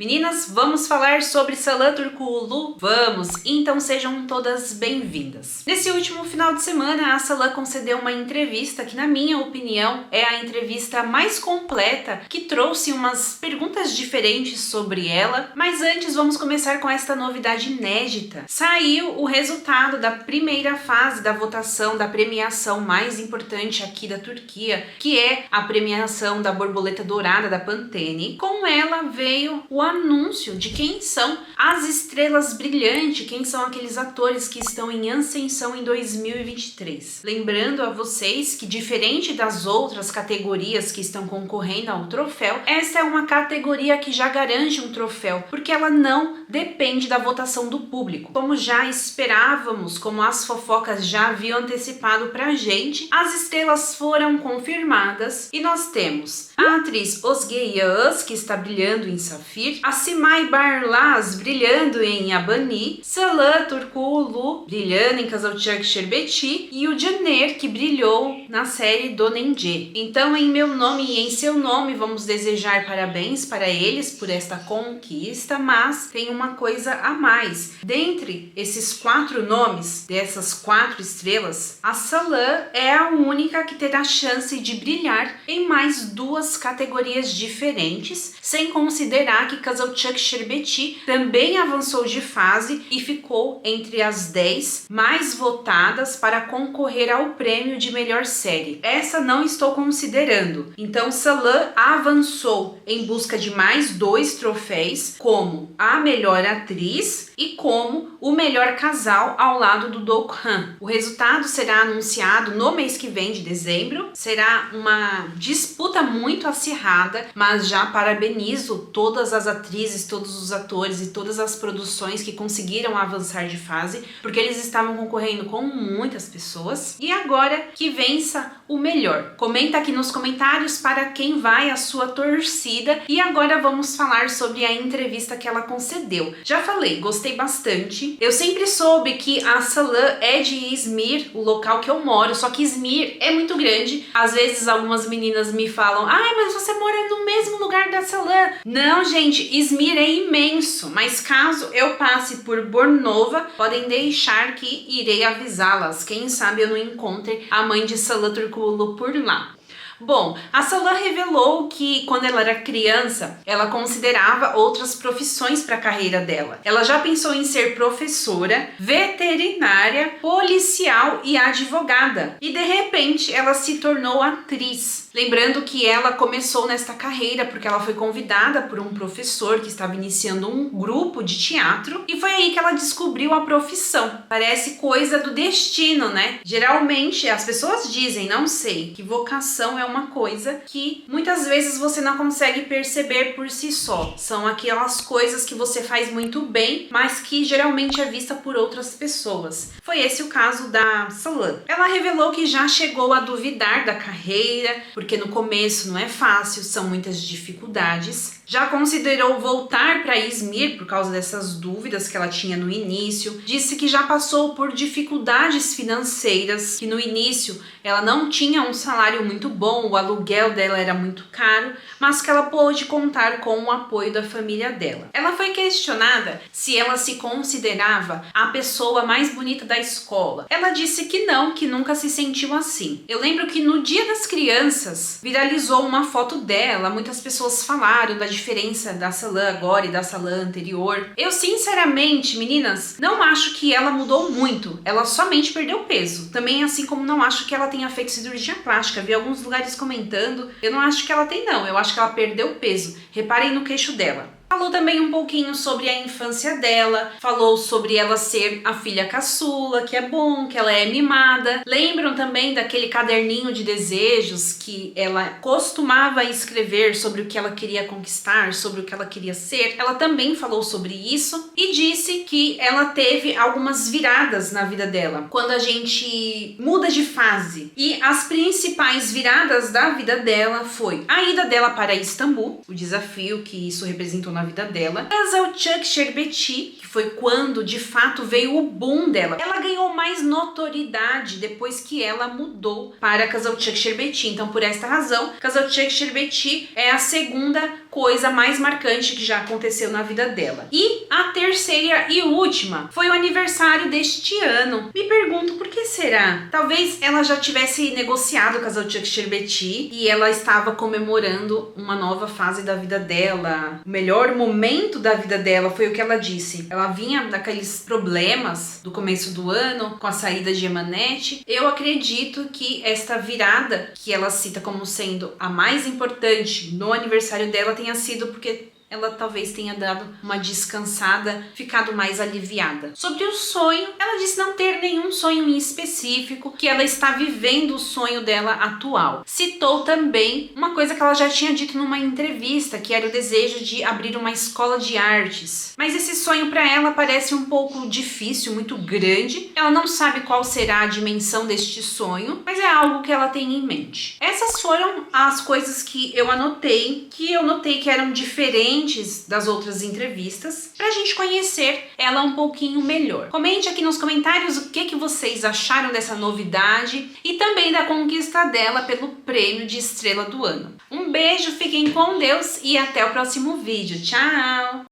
Meninas, vamos falar sobre Salan Turkoglu? Vamos! Então sejam todas bem-vindas. Nesse último final de semana, a Salan concedeu uma entrevista que, na minha opinião, é a entrevista mais completa, que trouxe umas perguntas diferentes sobre ela. Mas antes, vamos começar com esta novidade inédita. Saiu o resultado da primeira fase da votação da premiação mais importante aqui da Turquia, que é a premiação da borboleta dourada da Pantene. Com ela veio o anúncio de quem são as estrelas brilhantes, quem são aqueles atores que estão em ascensão em 2023. Lembrando a vocês que, diferente das outras categorias que estão concorrendo ao troféu, essa é uma categoria que já garante um troféu, porque ela não depende da votação do público. Como já esperávamos, como as fofocas já haviam antecipado pra gente, as estrelas foram confirmadas e nós temos a atriz Özge Yağız, que está brilhando em Safir, a Simay Barlas brilhando em Abani, Salan Turkoglu brilhando em Kızılcık Şerbeti e o Caner, que brilhou na série Dönence. Então, em meu nome e em seu nome, vamos desejar parabéns para eles por esta conquista, mas tem uma coisa a mais. Dentre esses 4 nomes, dessas 4 estrelas, a Salan é a única que terá chance de brilhar em mais 2 categorias diferentes, sem considerar que Kızılcık Şerbeti também avançou de fase e ficou entre as 10 mais votadas para concorrer ao prêmio de melhor série. Essa não estou considerando. Então, Salan avançou em busca de mais 2 troféus, como a melhor atriz e como o melhor casal ao lado do Doğukan. O resultado será anunciado no mês que vem, de dezembro. Será uma disputa muito acirrada, mas já parabenizo todas as atrizes, todos os atores e todas as produções que conseguiram avançar de fase, porque eles estavam concorrendo com muitas pessoas. E agora que vença o melhor. Comenta aqui nos comentários para quem vai a sua torcida. E agora vamos falar sobre a entrevista que ela concedeu. Já falei, gostei bastante. Eu sempre soube que a Salan é de Izmir, o local que eu moro, só que Izmir é muito grande. Às vezes algumas meninas me falam: ai, mas você mora no mesmo lugar da Salan. Não, gente, Izmir é imenso, mas caso eu passe por Bornova, podem deixar que irei avisá-las. Quem sabe eu não encontre a mãe de Salan Turkoglu por lá. Bom, a Salan revelou que quando ela era criança, ela considerava outras profissões para a carreira dela. Ela já pensou em ser professora, veterinária, policial e advogada. E de repente ela se tornou atriz. Lembrando que ela começou nesta carreira porque ela foi convidada por um professor que estava iniciando um grupo de teatro e foi aí que ela descobriu a profissão. Parece coisa do destino, né? Geralmente as pessoas dizem, não sei, que vocação é uma coisa que muitas vezes você não consegue perceber por si só. São aquelas coisas que você faz muito bem, mas que geralmente é vista por outras pessoas. Foi esse o caso da Salan. Ela revelou que já chegou a duvidar da carreira, porque no começo não é fácil, são muitas dificuldades. Já considerou voltar para Izmir por causa dessas dúvidas que ela tinha no início. Disse que já passou por dificuldades financeiras, que no início ela não tinha um salário muito bom, o aluguel dela era muito caro, mas que ela pôde contar com o apoio da família dela. Ela foi questionada se ela se considerava a pessoa mais bonita da escola. Ela disse que não, que nunca se sentiu assim. Eu lembro que no Dia das Crianças viralizou uma foto dela, muitas pessoas falaram da diferença da Salan agora e da Salan anterior. Eu sinceramente, meninas, não acho que ela mudou muito, ela somente perdeu peso. Também, assim como não acho que ela tenha feito cirurgia plástica, vi alguns lugares comentando, eu não acho que ela tem não, eu acho que ela perdeu peso. Reparem no queixo dela. Falou também um pouquinho sobre a infância dela, falou sobre ela ser a filha caçula, que é bom, que ela é mimada. Lembram também daquele caderninho de desejos que ela costumava escrever sobre o que ela queria conquistar, sobre o que ela queria ser? Ela também falou sobre isso e disse que ela teve algumas viradas na vida dela, quando a gente muda de fase. E as principais viradas da vida dela foi a ida dela para Istambul, o desafio que isso representou na vida dela. Kızılcık Şerbeti, que foi quando de fato veio o boom dela. Ela ganhou mais notoriedade depois que ela mudou para Kızılcık Şerbeti. Então, por esta razão, Kızılcık Şerbeti é a segunda coisa mais marcante que já aconteceu na vida dela. E a terceira e última foi o aniversário deste ano. Me pergunto por que será? Talvez ela já tivesse negociado com a Zodiac Sherbeti e ela estava comemorando uma nova fase da vida dela. O melhor momento da vida dela foi o que ela disse. Ela vinha daqueles problemas do começo do ano com a saída de Emanete. Eu acredito que esta virada que ela cita como sendo a mais importante no aniversário dela tenha sido porque ela talvez tenha dado uma descansada, ficado mais aliviada. Sobre o sonho, ela disse não ter nenhum sonho em específico, que ela está vivendo o sonho dela atual. Citou também uma coisa que ela já tinha dito numa entrevista, que era o desejo de abrir uma escola de artes. Mas esse sonho para ela parece um pouco difícil, muito grande. Ela não sabe qual será a dimensão deste sonho, mas é algo que ela tem em mente. Essas foram as coisas que eu notei que eram diferentes das outras entrevistas, pra gente conhecer ela um pouquinho melhor. Comente aqui nos comentários o que vocês acharam dessa novidade e também da conquista dela pelo prêmio de estrela do ano. Um beijo, fiquem com Deus e até o próximo vídeo. Tchau!